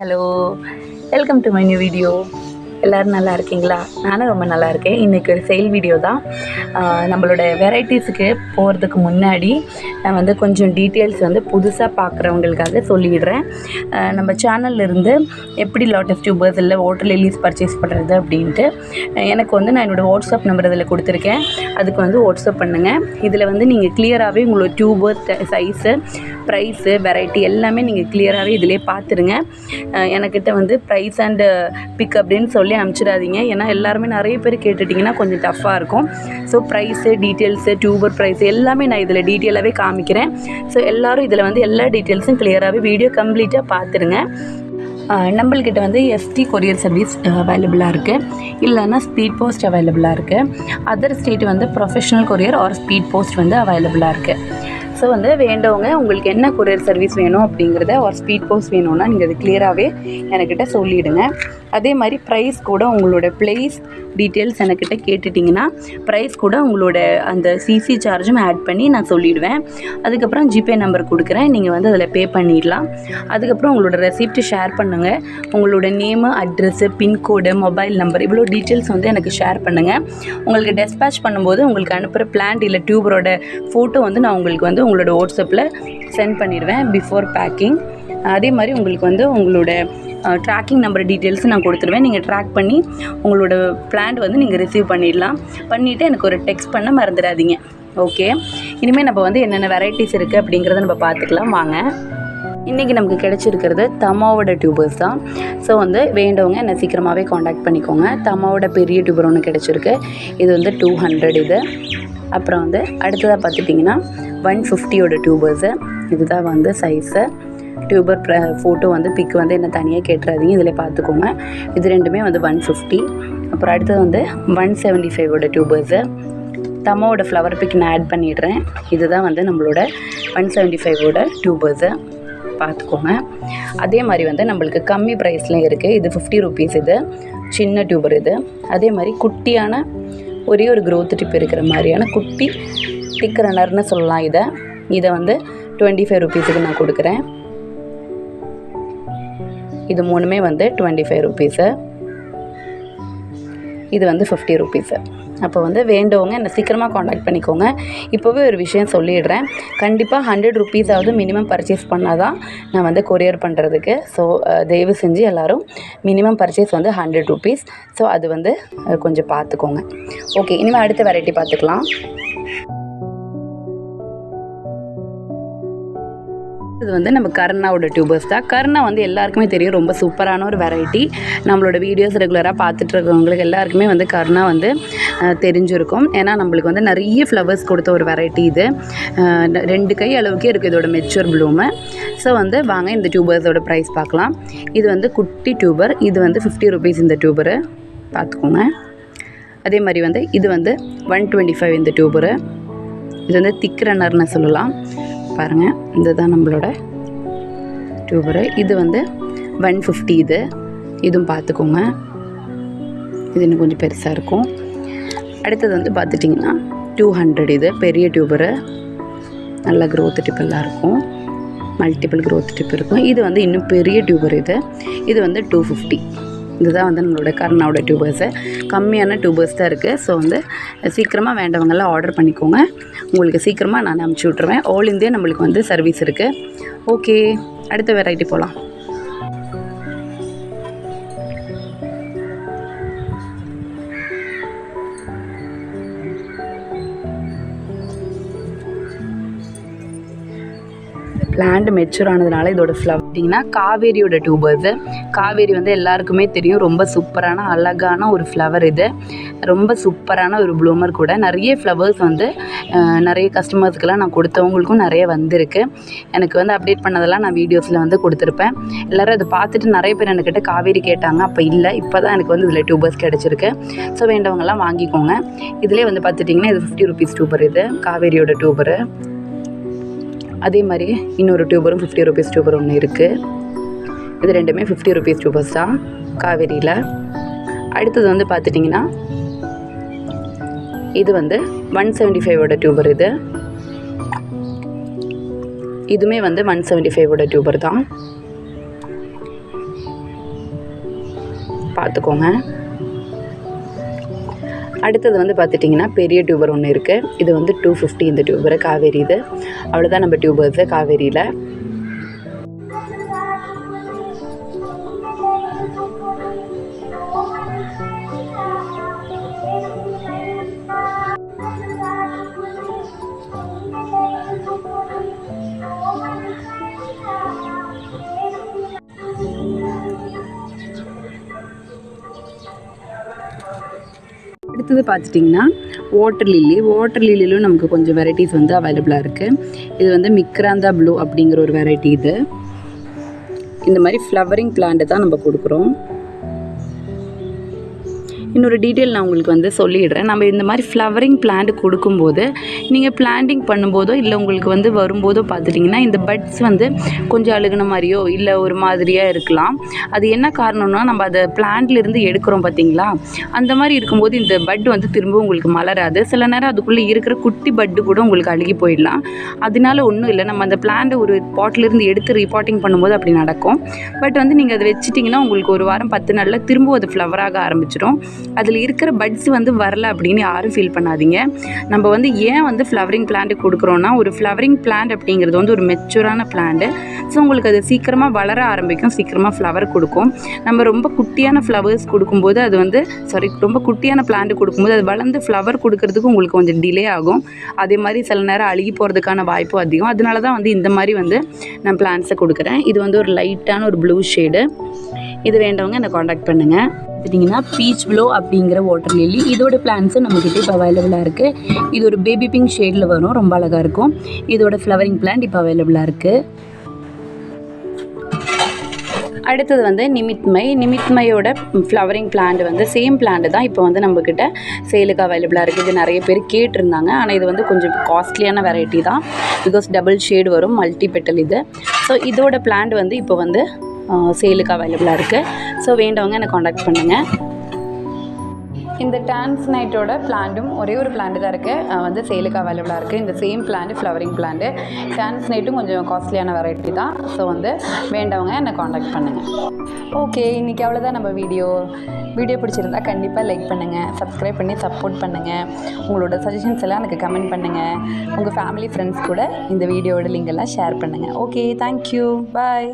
Hello, welcome to my new video. எல்லோரும் நல்லா இருக்கீங்களா? நானும் ரொம்ப நல்லா இருக்கேன். இன்றைக்கி ஒரு சேல் வீடியோ தான். நம்மளோட வெரைட்டிஸுக்கு போகிறதுக்கு முன்னாடி நான் வந்து கொஞ்சம் டீட்டெயில்ஸ் வந்து புதுசாக பார்க்குறவங்களுக்காக சொல்லிடுறேன். நம்ம சேனல்லேருந்து எப்படி லோட்டஸ் டியூபர்ஸ் இல்லை வாட்டர் லில்லிஸ் பர்ச்சேஸ் பண்ணுறது அப்படின்ட்டு எனக்கு வந்து நான் என்னோடய வாட்ஸ்அப் நம்பர் இதில் கொடுத்துருக்கேன். அதுக்கு வந்து வாட்ஸ்அப் பண்ணுங்கள். இதில் வந்து நீங்கள் கிளியராகவே உங்களோட டியூபர் சைஸு, ப்ரைஸு, வெரைட்டி எல்லாமே நீங்கள் கிளியராகவே இதிலே பார்த்துருங்க. எனக்கிட்ட வந்து ப்ரைஸ் அண்டு பிக் அப்படின்னு சொல்லி அனுப்பிச்சிடாதீங்க. ஏன்னா எல்லாருமே நிறைய பேர் கேட்டுட்டிங்கன்னா கொஞ்சம் டஃப்பாக இருக்கும். ஸோ ப்ரைஸு, டீட்டெயில்ஸு, டியூபர் ப்ரைஸ் எல்லாமே நான் இதில் டீட்டெயிலாகவே காமிக்கிறேன். ஸோ எல்லோரும் இதில் வந்து எல்லா டீட்டெயில்ஸும் கிளியராகவே வீடியோ கம்ப்ளீட்டாக பார்த்துருங்க. நம்மள்கிட்ட வந்து எஸ்டி கொரியர் சர்வீஸ் அவைலபிளாக இருக்குது, இல்லைன்னா ஸ்பீட் போஸ்ட் அவைலபிளாக இருக்குது. அதர் ஸ்டேட் வந்து professional courier or speed post வந்து அவைலபிளாக இருக்குது. ஸோ வந்து வேண்டவங்க உங்களுக்கு என்ன கொரியர் சர்வீஸ் வேணும் அப்படிங்கிறத ஒரு ஸ்பீட் போஸ்ட் வேணும்னா நீங்கள் அது கிளியராகவே எனக்கிட்ட சொல்லிவிடுங்க. அதே மாதிரி ப்ரைஸ் கூட உங்களோட ப்ளேஸ் டீட்டெயில்ஸ் எனக்கிட்ட கேட்டுட்டிங்கன்னா ப்ரைஸ் கூட உங்களோட அந்த சிசி சார்ஜும் ஆட் பண்ணி நான் சொல்லிவிடுவேன். அதுக்கப்புறம் ஜிபே நம்பர் கொடுக்குறேன், நீங்கள் வந்து அதில் பே பண்ணிடலாம். அதுக்கப்புறம் உங்களோட ரெசிப்ட் ஷேர் பண்ணுங்கள். உங்களோட name, address, pincode, mobile number இவ்வளோ டீட்டெயில்ஸ் வந்து எனக்கு ஷேர் பண்ணுங்கள். உங்களுக்கு டெஸ்பேச் பண்ணும்போது உங்களுக்கு அனுப்புகிற பிளான்ட் இல்லை டியூபரோட ஃபோட்டோ வந்து நான் உங்களுக்கு வந்து உங்களோட வாட்ஸ்அப்பில் சென்ட் பண்ணிடுவேன் பிஃபோர் பேக்கிங். அதே மாதிரி உங்களுக்கு வந்து உங்களோட ட்ராக்கிங் நம்பர் டீட்டெயில்ஸும் நான் கொடுத்துருவேன். நீங்கள் ட்ராக் பண்ணி உங்களோட பிளான்ட் வந்து நீங்கள் ரிசீவ் பண்ணிடலாம். பண்ணிவிட்டு எனக்கு ஒரு டெக்ஸ்ட் பண்ண மறந்துடாதீங்க. ஓகே, இனிமேல் நம்ம வந்து என்னென்ன வெரைட்டிஸ் இருக்குது அப்படிங்கிறத நம்ம பார்த்துக்கலாம் வாங்க. இன்றைக்கி நமக்கு கிடச்சிருக்கிறது தமாவோட டியூபர்ஸ் தான். ஸோ வந்து வேண்டவங்க என்னை சீக்கிரமாகவே காண்டாக்ட் பண்ணிக்கோங்க. தமாவோட பெரிய டியூபர் ஒன்று கிடச்சிருக்கு. இது வந்து 200 இது. அப்புறம் வந்து அடுத்ததாக பார்த்துட்டிங்கன்னா 150 டியூபர்ஸு. இதுதான் வந்து சைஸு. டியூபர் ஃபோட்டோ வந்து பிக் வந்து என்ன தனியாக கேட்டுறாதீங்க, இதில் பார்த்துக்கோங்க. இது ரெண்டுமே வந்து 150. அப்புறம் அடுத்தது வந்து 175 டியூபர்ஸு. தமாவோட ஃப்ளவர் பிக் நான் ஆட் பண்ணிடுறேன். இதுதான் வந்து நம்மளோட 175 டியூபர்ஸு, பார்த்துக்கோங்க. அதே மாதிரி வந்து நம்மளுக்கு கம்மி ப்ரைஸ்லையும் இருக்குது. இது 50 ருபீஸ். இது சின்ன டியூபர். இது அதே மாதிரி குட்டியான ஒரே ஒரு க்ரோத் டிப் இருக்கிற மாதிரியான குட்டி டிக் ரன்னர்னு சொல்லலாம். இதை வந்து 25 ருபீஸுக்கு நான் கொடுக்குறேன். இது மூணுமே வந்து 25 ருபீஸு. இது வந்து 50 ருபீஸு. அப்போ வந்து வேண்டவங்க என்னை சீக்கிரமாக காண்டாக்ட் பண்ணிக்கோங்க. இப்போவே ஒரு விஷயம் சொல்லிடுறேன், கண்டிப்பாக 100 ருபீஸாவது மினிமம் பர்ச்சேஸ் பண்ணால் தான் நான் வந்து கொரியர் பண்ணுறதுக்கு. ஸோ தயவு செஞ்சு எல்லோரும் மினிமம் பர்ச்சேஸ் வந்து 100 ருபீஸ். ஸோ அது வந்து கொஞ்சம் பார்த்துக்கோங்க. ஓகே, இனிமேல் அடுத்த வெரைட்டி பார்த்துக்கலாம். இது வந்து நம்ம கர்ணாவோட டியூபர்ஸ் தான். கர்ணா வந்து எல்லாருக்குமே தெரியும், ரொம்ப சூப்பரான ஒரு வெரைட்டி. நம்மளோட வீடியோஸ் ரெகுலராக பார்த்துட்டு இருக்கவங்களுக்கு எல்லாருக்குமே வந்து கர்ணா வந்து தெரிஞ்சிருக்கும். ஏன்னா நம்மளுக்கு வந்து நிறைய ஃப்ளவர்ஸ் கொடுத்த ஒரு வெரைட்டி இது. 2 கை அளவுக்கே இருக்குது இதோட மெச்சூர் ப்ளூமு. ஸோ வந்து வாங்க இந்த டியூபர்ஸோட ப்ரைஸ் பார்க்கலாம். இது வந்து குட்டி டியூபர். இது வந்து 50 ருபீஸ் இந்த டியூபரு, பார்த்துக்கோங்க. அதே மாதிரி வந்து இது வந்து 125 இந்த டியூபரு. இது வந்து திக் ரன்னர்னு சொல்லலாம். பாருங்கள், இதுதான் நம்மளோட டியூபரு. இது வந்து 150. இதுவும் பார்த்துக்கோங்க. இது இன்னும் கொஞ்சம் பெருசாக இருக்கும். அடுத்தது வந்து பார்த்துட்டிங்கன்னா 200. இது பெரிய டியூபரு. நல்ல க்ரோத் டிப்பெல்லாம் இருக்கும், மல்டிபிள் க்ரோத் டிப் இருக்கும். இது வந்து இன்னும் பெரிய டியூபர். இது வந்து 250. இதுதான் வந்து நம்மளோட கர்ணாவோட டியூபர்ஸு. கம்மியான டியூபர்ஸ் தான் இருக்குது. ஸோ வந்து சீக்கிரமாக வேண்டவங்கெல்லாம் ஆர்டர் பண்ணிக்கோங்க. உங்களுக்கு சீக்கிரமாக நான் அனுப்பிச்சி விட்ருவேன். ஆல் இந்தியா நம்மளுக்கு வந்து சர்வீஸ் இருக்குது. ஓகே, அடுத்த வெரைட்டி போகலாம். பிளான்ட் மெச்சூர் ஆனதுனால இதோட ஃப்ளவர் பார்த்திங்கன்னா காவேரியோட டியூபர்ஸு. காவேரி வந்து எல்லாருக்குமே தெரியும், ரொம்ப சூப்பரான அழகான ஒரு ஃப்ளவர். இது ரொம்ப சூப்பரான ஒரு ப்ளூமர் கூட. நிறைய ஃப்ளவர்ஸ் வந்து நிறைய கஸ்டமர்ஸ்க்கெல்லாம் நான் கொடுத்தவங்களுக்கும் நிறைய வந்திருக்கு. எனக்கு வந்து அப்டேட் பண்ணதெல்லாம் நான் வீடியோஸில் வந்து கொடுத்துருப்பேன். எல்லோரும் அதை பார்த்துட்டு நிறைய பேர் என்கிட்ட காவேரி கேட்டாங்க. அப்போ இல்லை, இப்போ தான் எனக்கு வந்து இதில் டியூபர்ஸ் கிடச்சிருக்கு. ஸோ வேண்டவங்கெல்லாம் வாங்கிக்கோங்க. இதிலே வந்து பார்த்துட்டிங்கன்னா இது 50 ருபீஸ் டியூபர். இது காவேரியோட டியூபரு. அதே மாதிரி இன்னொரு டியூபரும் 50 ருபீஸ் டியூபர் ஒன்று இருக்குது. இது ரெண்டுமே 50 ருபீஸ் டியூபர்ஸ் தான் காவேரியில். அடுத்தது வந்து பார்த்துட்டிங்கன்னா இது வந்து 175 டியூபர். இதுவுமே வந்து 175 டியூபர் தான். பார்த்துக்கோங்க. அடுத்தது வந்து பார்த்துட்டிங்கன்னா பெரிய டியூபர் ஒன்று இருக்குது. இது வந்து 250 இந்த டியூபரு, காவேரி இது. அவ்வளோதான் நம்ம டியூபர்ஸு காவேரியில். அடுத்தது பார்த்துட்டிங்கன்னா வாட்டர் லில்லிலும் நமக்கு கொஞ்சம் வெரைட்டிஸ் வந்து அவைலபிளாக இருக்குது. இது வந்து மிக்ராந்தா ப்ளூ அப்படிங்கிற ஒரு வெரைட்டி. இது இந்த மாதிரி ஃப்ளவரிங் பிளான்ட் தான் நம்ம கொடுக்குறோம். இன்னொரு டீட்டெயில் நான் உங்களுக்கு வந்து சொல்லிடுறேன். நம்ம இந்த மாதிரி ஃப்ளவரிங் பிளான்ட் கொடுக்கும்போது நீங்கள் பிளான்டிங் பண்ணும்போதோ இல்லை உங்களுக்கு வந்து வரும்போதோ பார்த்துட்டிங்கன்னா இந்த பட்ஸ் வந்து கொஞ்சம் அழுகுன மாதிரியோ இல்லை ஒரு மாதிரியாக இருக்கலாம். அது என்ன காரணம்னா நம்ம அதை பிளான்ட்லேருந்து எடுக்கிறோம் பார்த்தீங்களா, அந்த மாதிரி இருக்கும்போது இந்த பட் வந்து திரும்ப உங்களுக்கு மலராது. சில நேரம் அதுக்குள்ளே இருக்கிற குட்டி பட்டு கூட உங்களுக்கு அழுகி போயிடலாம். அதனால ஒன்றும் இல்லை, நம்ம அந்த பிளான்ட்டை ஒரு பாட்டிலேருந்து எடுத்து ரீபாட்டிங் பண்ணும்போது அப்படி நடக்கும். பட் வந்து நீங்கள் அதை வச்சிட்டிங்கன்னா உங்களுக்கு ஒரு வாரம் 10 நாளில் திரும்ப அது ஃப்ளவராக ஆரம்பிச்சிடும். அதில் இருக்கிற பட்ஸ் வந்து வரல அப்படின்னு யாரும் ஃபீல் பண்ணாதீங்க. நம்ம வந்து ஏன் வந்து ஃப்ளவரிங் பிளான்ட் கொடுக்குறோன்னா, ஒரு ஃப்ளவரிங் பிளான்ட் அப்படிங்கிறது வந்து ஒரு மெச்சூரான பிளான்ட்டு. ஸோ உங்களுக்கு அது சீக்கிரமாக வளர ஆரம்பிக்கும், சீக்கிரமாக ஃப்ளவர் கொடுக்கும். நம்ம ரொம்ப குட்டியான ஃப்ளவர்ஸ் கொடுக்கும்போது அது வந்து ரொம்ப குட்டியான பிளான்ட் கொடுக்கும்போது அது வளர்ந்து ஃப்ளவர் கொடுக்கறதுக்கு உங்களுக்கு கொஞ்சம் டிலே ஆகும். அதே மாதிரி சில நேரம் அழுகி போகிறதுக்கான வாய்ப்பும் அதிகம். அதனால தான் வந்து இந்த மாதிரி வந்து நான் பிளான்ட்ஸை கொடுக்குறேன். இது வந்து ஒரு லைட்டான ஒரு ப்ளூ ஷேடு. இது வேண்டவங்க என்னை காண்டாக்ட் பண்ணுங்கள். பார்த்துட்டிங்கன்னா பீச் ப்ளோ அப்படிங்கிற வாட்டர் லில்லி, இதோட பிளான்ஸு நம்மக்கிட்ட இப்போ அவைலபிளாக இருக்குது. இது ஒரு பேபி பிங்க் ஷேடில் வரும், ரொம்ப அழகாக இருக்கும். இதோட ஃப்ளவரிங் பிளான்ட் இப்போ அவைலபிளாக இருக்குது. அடுத்தது வந்து நிமித்மையோட ஃப்ளவரிங் பிளான்ட் வந்து சேம் பிளான்ட் தான் இப்போ வந்து நம்மக்கிட்ட சேலுக்கு அவைலபிளாக இருக்குது. இது நிறைய பேர் கேட்டிருந்தாங்க. ஆனால் இது வந்து கொஞ்சம் காஸ்ட்லியான வெரைட்டி தான், பிகாஸ் டபுள் ஷேடு வரும், மல்டி பெட்டல் இது. ஸோ இதோட பிளான்ட் வந்து இப்போ வந்து சேலுக்கு அவைலபிளாக இருக்குது. ஸோ வேண்டவங்க என்னை காண்டாக்ட் பண்ணுங்கள். இந்த டான்ஸ்னைட்டோட பிளான்ட்டும் ஒரே ஒரு பிளான்ட் தான் இருக்குது, வந்து சேலுக்கு அவைலபிளாக இருக்குது. இந்த சேம் பிளான்ட் ஃப்ளவரிங் பிளான்ட்டு. டான்ஸ்னைட்டும் கொஞ்சம் காஸ்ட்லியான வெரைட்டி தான். ஸோ வந்து வேண்டவங்க என்னை காண்டாக்ட் பண்ணுங்கள். ஓகே, இன்றைக்கி அவ்வளோதான் நம்ம வீடியோ பிடிச்சிருந்தா கண்டிப்பாக லைக் பண்ணுங்கள், சப்ஸ்கிரைப் பண்ணி சப்போர்ட் பண்ணுங்கள். உங்களோட சஜஷன்ஸ் எல்லாம் எனக்கு கமெண்ட் பண்ணுங்கள். உங்கள் ஃபேமிலி ஃப்ரெண்ட்ஸ் கூட இந்த வீடியோட லிங்க் எல்லாம் ஷேர் பண்ணுங்கள். ஓகே, தேங்க்யூ, பாய்.